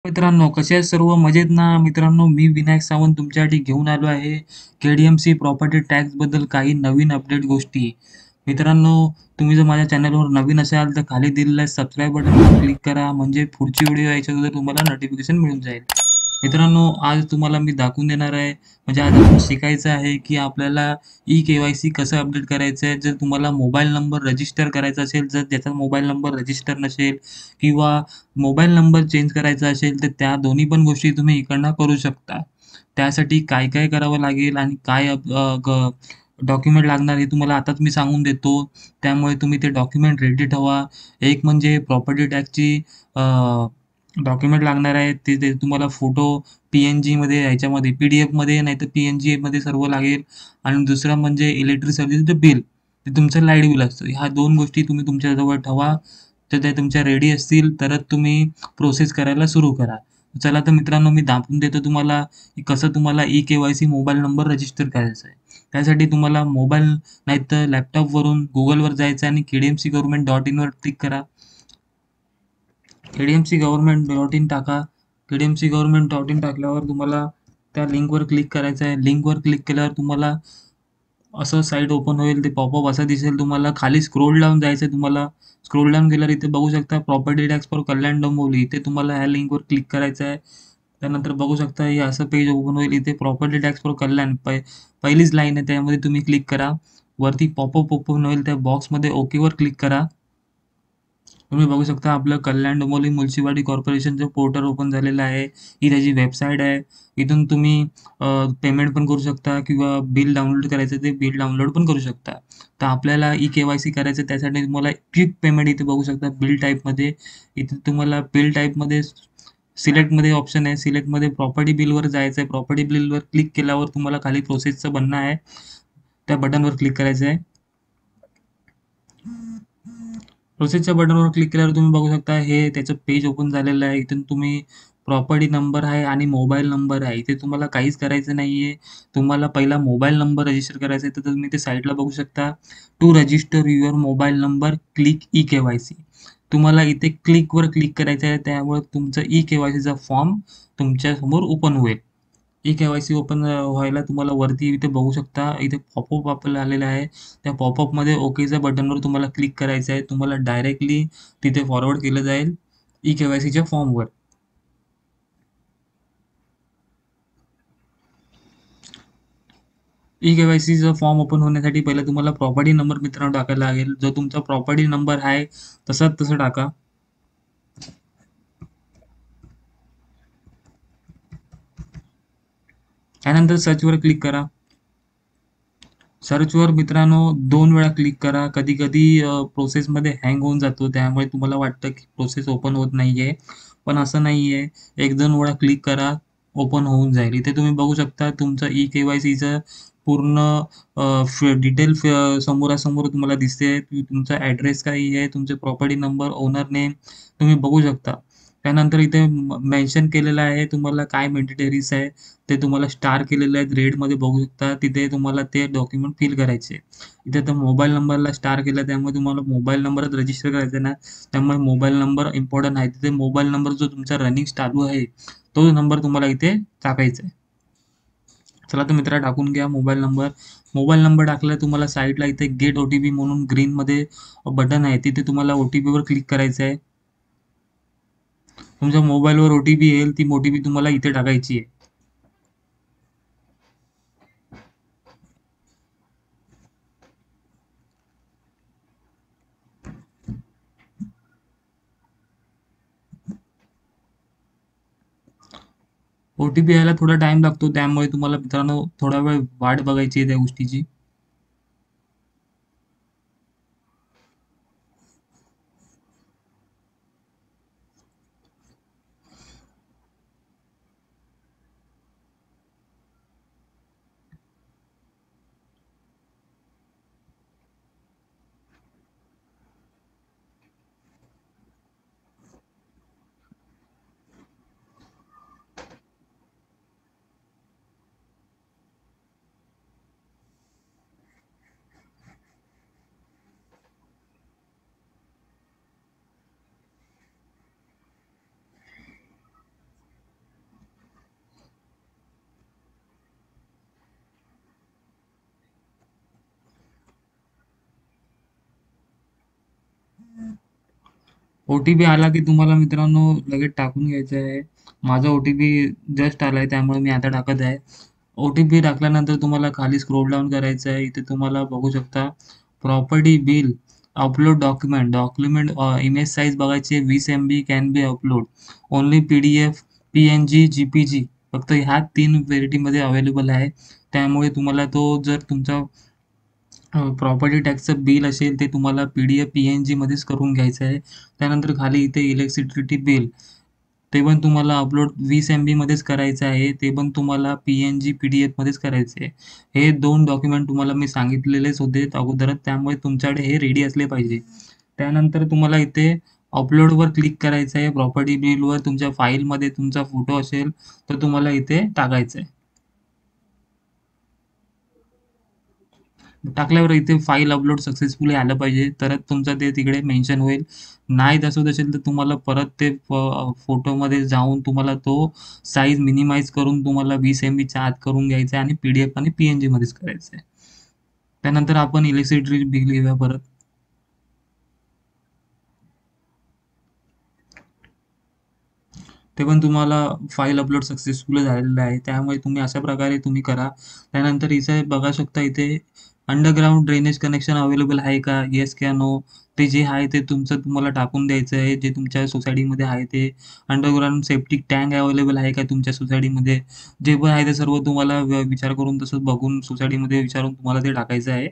मित्रांनो, कसे आहेत सर्व मजेत ना? मित्रांनो, मी विनायक सावंत तुमच्यासाठी घेऊन आलो आहे के-डी-एम-सी प्रॉपर्टी टॅक्सबद्दल काही नवीन अपडेट गोष्टी. मित्रांनो, तुम्ही जर माझ्या चॅनलवर नवीन असाल तर खाली दिलेल्या सबस्क्राईब बटनवर क्लिक करा, म्हणजे पुढची व्हिडिओ यायच्या अगोदर तुम्हाला नोटिफिकेशन मिळून जाईल. मित्रांनो, आज तुम्हाला मी दाखवून देणार आहे, म्हणजे आज आपण शिकायचं आहे की आपल्याला ई-के-वाय-सी कसं अपडेट करायचं आहे. जर तुम्हाला मोबाईल नंबर रजिस्टर करायचा असेल, जर ज्याचा मोबाईल नंबर रजिस्टर नसेल किंवा मोबाईल नंबर चेंज करायचा असेल, तर त्या दोन्ही पण गोष्टी तुम्ही इकडनं करू शकता. त्यासाठी काय-काय करावं लागेल आणि काय डॉक्युमेंट लागणार हे तुम्हाला आताच मी सांगून देतो. त्यामुळे तुम्ही ते डॉक्युमेंट रेडी ठेवा. एक म्हणजे प्रॉपर्टी टॅक्सची डॉक्युमेंट लागणार आहे. ते ते तुम्हाला फोटो पी-एन-जीमध्ये ह्याच्यामध्ये पी-डी-एफमध्ये नाहीतर पी-एन-जीमध्ये सर्व लागेल आणि दुसरं म्हणजे इलेक्ट्रिसिटीचं बिल. ते तुमचं लाईट बिल असतं. ह्या 2 गोष्टी तुम्ही तुमच्याजवळ ठेवा. तर त्या तुमच्या रेडी असतील तरच तुम्ही प्रोसेस करायला सुरू करा. चला तर मित्रांनो, मी दाखवून देतो तुम्हाला की कसं तुम्हाला ई-के-वाय-सी मोबाईल नंबर रजिस्टर करायचा आहे. त्यासाठी तुम्हाला मोबाईल नाहीतर लॅपटॉपवरून Googleवर जायचं आणि KDMCGovernment.in वर क्लिक करा. KDMCGovernment.in टाका. KDMCGovernment.in टाकल्यावर तुम्हाला त्या लिंकवर क्लिक करायचं आहे. लिंकवर क्लिक केल्यावर तुम्हाला असं साईट ओपन होईल. ते पॉपअप असं दिसेल तुम्हाला. खाली स्क्रोल डाऊन जायचं आहे तुम्हाला. स्क्रोल डाऊन केल्यावर इथे बघू शकता property tax for Kalyan Dombivli. इथे तुम्हाला ह्या लिंकवर क्लिक करायचं आहे. त्यानंतर बघू शकता हे असं पेज ओपन होईल. इथे प्रॉपर्टी टॅक्स फॉर कल्याण पहिलीच लाईन आहे, त्यामध्ये तुम्ही क्लिक करा. वरती पॉपअप ओपन होईल. त्या बॉक्समध्ये ओकेवर क्लिक करा. तुम्ही बघू शकता आपलं Kalyan Dombivli municipality कॉर्पोरेशनचं portal open झालेलं आहे. ही त्याची वेबसाईट आहे. इथून तुम्ही पेमेंट पण करू शकता किंवा बिल डाउनलोड करायचं ते बिल डाउनलोड पण करू शकता. तर आपल्याला ई-के-वाय-सी करायचं त्यासाठी तुम्हाला क्विक पेमेंट इथे बघू शकता बिल टाइपमध्ये. इथे तुम्हाला बिल टाइपमध्ये सिलेक्टमध्ये ऑप्शन आहे. सिलेक्टमध्ये प्रॉपर्टी बिलवर जायचं आहे. प्रॉपर्टी बिलवर क्लिक केल्यावर तुम्हाला खाली प्रोसेसचं बटन आहे. त्या बटनवर क्लिक करायचं आहे. प्रोसेसच्या बटनवर क्लिक केल्यावर तुम्ही बघू शकता हे त्याचं पेज ओपन झालेलं आहे. इथून तुम्ही प्रॉपर्टी नंबर आहे आणि मोबाईल नंबर आहे. इथे तुम्हाला काहीच करायचं नाहीये. तुम्हाला पहिला मोबाईल नंबर रजिस्टर करायचा आहे, तर तुम्ही ते साईडला बघू शकता. To register your mobile number click eKYC. तुम्हाला इथे क्लिकवर क्लिक करायचं आहे. त्यामुळे तुमचं ई-के-वाय-सीचा फॉर्म तुमच्यासमोर ओपन होईल. ई-के-वाय-सी ओपन व्हायला तुम्हाला वरती इथे बघू शकता. इथे पॉपअप आपल्याला आलेला आहे. त्या पॉपअपमध्ये ओकेच्या बटनवर तुम्हाला क्लिक करायचं आहे. तुम्हाला डायरेक्टली तिथे फॉरवर्ड केलं जाईल ई-के-वाय-सीच्या फॉर्मवर. ई-के-वाय-सीचा फॉर्म ओपन होण्यासाठी पहिलं तुम्हाला प्रॉपर्टी नंबर मित्रांनो टाकायला लागेल. जो तुमचा प्रॉपर्टी नंबर आहे तसाच तसं टाका. त्यानंतर सर्चवर क्लिक करा. सर्चवर मित्रांनो 2 वेळा क्लिक करा. कधी-कधी प्रोसेसमध्ये हँग होऊन जातो. त्यामुळे तुम्हाला वाटतं की प्रोसेस ओपन होत नाहीये. पण असं नाहीये. 1-2 वेळा क्लिक करा, ओपन होऊन जाईल. इथे तुम्ही बघू शकता तुमचं ई-के-वाय-सीचं पूर्ण डिटेल समोरासमोर तुम्हाला दिसते. तुमचा ॲड्रेस काय आहे, तुमचे प्रॉपर्टी नंबर, ओनर नेम तुम्ही बघू शकता. त्यानंतर इथे मेन्शन केलेलं आहे तुम्हाला काय मॅन्डेटरीज आहे. ते तुम्हाला स्टार केलेले आहेत रेडमध्ये बघू शकता. तिथे तुम्हाला ते डॉक्युमेंट फिल करायचे. इथे तर मोबाईल नंबरला स्टार केलं त्यामुळे तुम्हाला मोबाईल नंबरच रजिस्टर करायचा आहे ना, त्यामुळे मोबाईल नंबर इम्पॉर्टंट आहे. तिथे मोबाईल नंबर जो तुमचा रनिंग चालू आहे, तो नंबर तुम्हाला इथे टाकायचा आहे. चला तर मित्रा टाकून घ्या मोबाईल नंबर. मोबाईल नंबर टाकल्यावर तुम्हाला साईडला इथे गेट ओ-टी-पी म्हणून ग्रीनमध्ये बटन आहे. तिथे तुम्हाला ओ-टी-पीवर क्लिक करायचं आहे. तुमच्या मोबाईलवर ओ-टी-पी येईल. ती ओ-टी-पी तुम्हाला इथे टाकायची आहे. ओ-टी-पी यायला थोडा टाईम लागतो. त्यामुळे तुम्हाला मित्रांनो थोडा वेळ वाट बघायची आहे त्या गोष्टीची. ओ-टी-पी आला की तुम्हाला मित्रांनो लगेच टाकून घ्यायचं आहे. माझा ओ-टी-पी जस्ट आलाय त्यामुळे मी आता टाकत आहे. ओ-टी-पी टाकल्यानंतर तुम्हाला खाली स्क्रोल डाउन करायचं आहे. इथे तुम्हाला बघू शकता property bill, upload document, image size बघायची आहे 20 MB can be upload. Only PDF, PNG, JPG फक्त ह्या 3 व्हेरायटीमध्ये अवेलेबल आहे. त्यामुळे तुम्हाला तो जर तुमचा प्रॉपर्टी टॅक्सचं बिल असेल ते तुम्हाला पी-डी-एफ, पी-एन-जीमध्येच करून घ्यायचं आहे. त्यानंतर खाली इथे इलेक्ट्रिसिटी बिल ते पण तुम्हाला अपलोड 20 MBमध्येच करायचं आहे. ते पण तुम्हाला पी-एन-जी, पी-डी-एफमध्येच करायचं आहे. हे 2 डॉक्युमेंट तुम्हाला मी सांगितलेलेच होते अगोदरच, त्यामुळे तुमच्याकडे हे रेडी असले पाहिजे. त्यानंतर तुम्हाला इथे अपलोडवर क्लिक करायचं आहे. प्रॉपर्टी बिलवर तुमच्या फाईलमध्ये तुमचा फोटो असेल, तर तुम्हाला इथे टाकायचा आहे. टाकल्यावर इथे फाईल अपलोड सक्सेसफुली आलं पाहिजे, तरच तुमचं ते तिकडे मेन्शन होईल. नाही तसं असेल तर तुम्हाला परत ते फोटोमध्ये जाऊन तुम्हाला तो साईज मिनिमाइज करून तुम्हाला 20 MBच्या आत करून घ्यायचा आहे आणि पी-डी-एफ आणि पी-एन-जीमध्येच करायचं आहे. त्यानंतर आपण इलेक्ट्रिसिटी बिल घेऊया परत. ते पण तुम्हाला फाईल अपलोड सक्सेसफुल झालेलं आहे. त्यामुळे तुम्ही अशा प्रकारे तुम्ही करा. त्यानंतर इथे बघा शकता इथे अंडरग्राउंड ड्रेनेज कनेक्शन अवेलेबल आहे का? येस किंवा नो. ते जे आहे ते तुमचं तुम्हाला टाकून द्यायचं आहे. जे तुमच्या सोसायटीमध्ये आहे ते. अंडरग्राउंड सेप्टिक टँक अवेलेबल आहे का तुमच्या सोसायटीमध्ये? जे पण आहे ते सर्व तुम्हाला विचार करून तसं बघून सोसायटीमध्ये विचारून तुम्हाला ते टाकायचं आहे.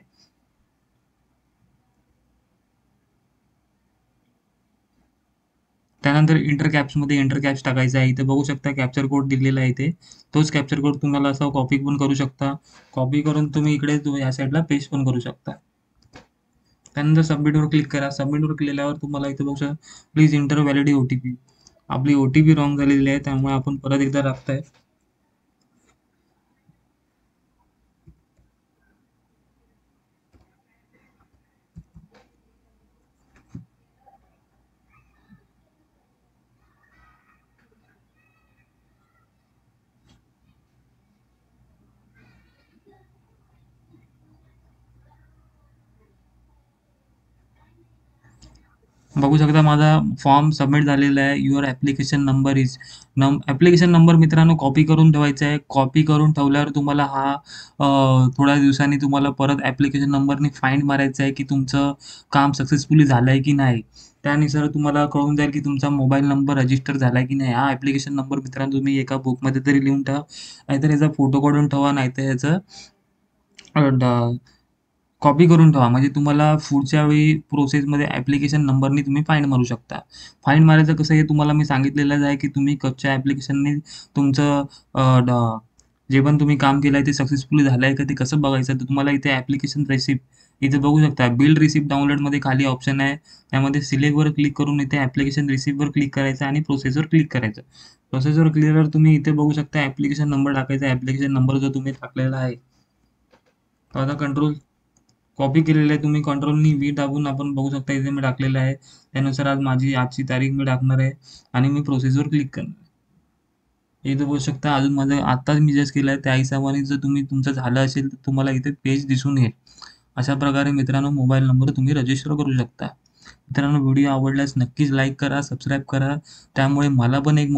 त्यानंतर इंटर कॅप्स टाकायचा आहे. इथे बघू शकता कॅप्चर कोड दिलेला आहे इथे. तोच कॅप्चर कोड तुम्हाला असा कॉपी पण करू शकता. कॉपी करून तुम्ही इकडे तुम्ही या साईडला पेस्ट पण करू शकता. त्यानंतर सबमिटवर क्लिक करा. सबमिटवर केल्यावर तुम्हाला इथे बघू शकता प्लीज एंटर व्हॅलिड ओ-टी-पी. आपली ओ-टी-पी रॉंग झालेली आहे त्यामुळे आपण परत एकदा टाकताय. बघू शकता माझा फॉर्म सबमिट झालेला आहे. Your application number is application number मित्रांनो कॉपी करून ठेवायचा आहे. कॉपी करून ठेवल्यावर तुम्हाला हा थोड्या दिवसांनी तुम्हाला परत ॲप्लिकेशन नंबरनी फाइंड मारायचं आहे, की तुमचं काम सक्सेसफुली झालं आहे की नाही. त्यानुसार तुम्हाला कळून जाईल, की तुमचा मोबाईल नंबर रजिस्टर झाला आहे की नाही. हा ॲप्लिकेशन नंबर मित्रांनो तुम्ही एका बुकमध्ये तरी लिहून ठेवा. नाहीतर याचा फोटो काढून ठेवा, नाहीतर याचं कॉपी करून ठेवा. म्हणजे तुम्हाला पुढच्या वेळी प्रोसेसमध्ये ॲप्लिकेशन नंबरनी तुम्ही फाइंड मारू शकता. फाइंड मारायचं कसं हे तुम्हाला मी सांगितलेलंच आहे, की तुम्ही कच्च्या ॲप्लिकेशननी तुमचं अ, ड जे पण तुम्ही काम केलं आहे ते सक्सेसफुली झालं आहे का ते कसं बघायचं? तर तुम्हाला इथे ॲप्लिकेशन रिसिप्ट इथे बघू शकता. बिल्ड रिसिप्ट डाउनलोडमध्ये खाली ऑप्शन आहे. त्यामध्ये सिलेक्टवर क्लिक करून इथे ॲप्लिकेशन रिसिप्टवर क्लिक करायचं आणि प्रोसेसवर क्लिक करायचं. प्रोसेसवर क्लिकवर तुम्ही इथे बघू शकता ॲप्लिकेशन नंबर टाकायचा. ॲप्लिकेशन नंबर जो तुम्ही टाकलेला आहे. तो आता कंट्रोल कॉपी केलेलं आहे तुम्ही कंट्रोलनी व्ही दाबून आपण बघू शकता इथे मी टाकलेलं आहे. त्यानुसार आज माझी आजची तारीख मी टाकणार आहे आणि मी प्रोसेसवर क्लिक करणार आहे. इथे बघू शकता अजून माझं आत्ताच मी जस्ट केलं आहे त्या हिशोबाने जर तुम्ही तुमचं झालं असेल तर तुम्हाला इथे पेज दिसून येईल. अशा प्रकारे मित्रांनो मोबाईल नंबर तुम्ही रजिस्टर करू शकता. मित्रांनो व्हिडिओ आवडल्यास नक्कीच लाईक करा, सबस्क्राईब करा. त्यामुळे मला पण एक